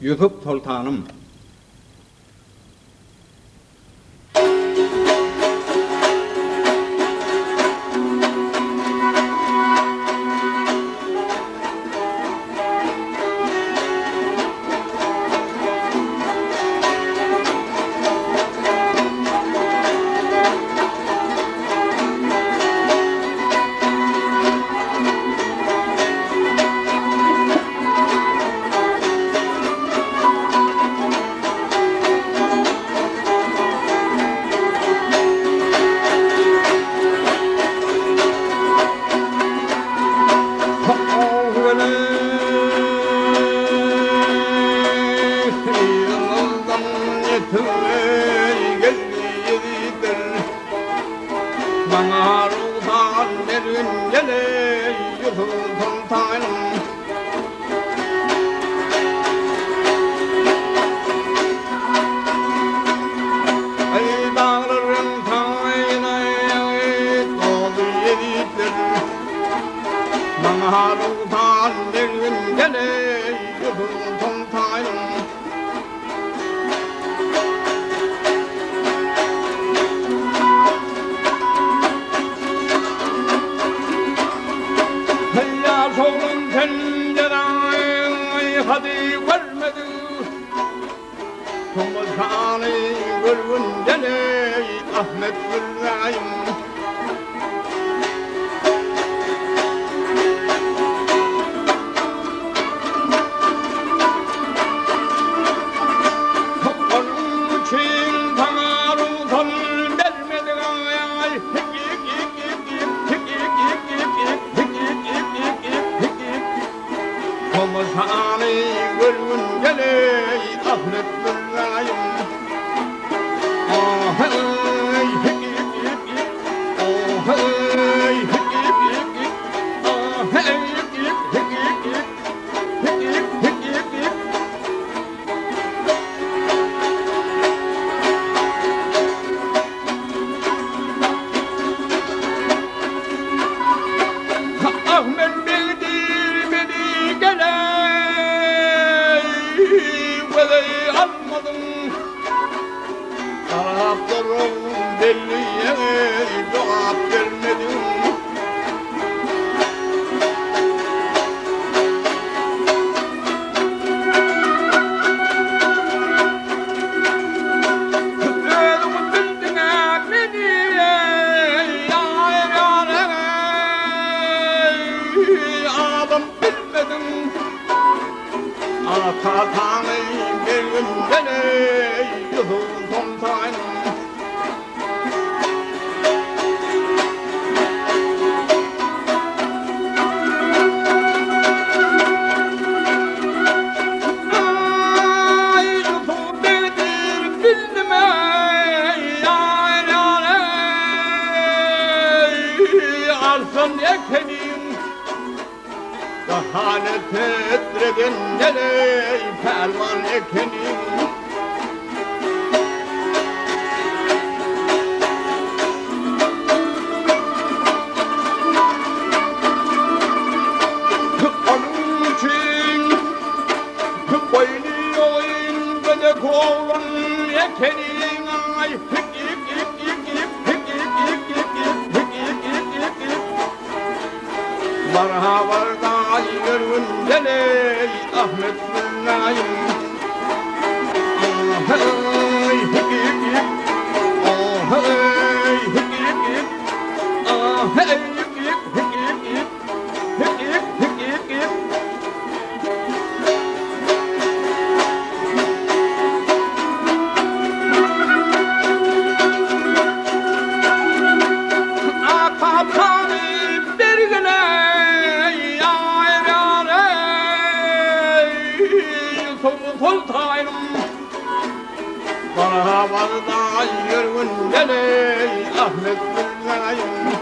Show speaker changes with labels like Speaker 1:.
Speaker 1: Yusuf Sultanım. Bana ruhdan verin gele Yusuf Sultanım. Ey dağların tayına dolu yedikler, bana ruhdan verin gele Yusuf Sultanım. Solun tencereyi hadi vermedi, Tomuzhanı görünce ne Ahmet Gülrayım. Onun için bana ruhun vermedi, Tomuzhanı görünce ne Ahmet Gülrayım. Oh hey hip hip hip, oh hey hip hip hip, oh hey hip hip hip hip hip hip hip. Ahmet bildirmedi gele ve almadım. Taraftarım belliye cevap vermedim. Ölümü bildine beni adam bilmedim. Atatanı verin gele Yusuf Sultanım. Ay Yusuf nedir bildim arsın yekenim. Dahanet ettirdin gele pelvan ekenim. Onun için oynuyor gece kovan ekenim. Ay hip hip hip hip hip hip hip hip hip hip hip. Bana varda görünce ne Ahmet Gülrayım. Oh hey hip hip hip, oh hey hip hip hip, oh hey hip hip hip hip hip hip hip hip. Akatanı bergene Sultanım. Bana varda yürün gele Ahmet Gülrayım.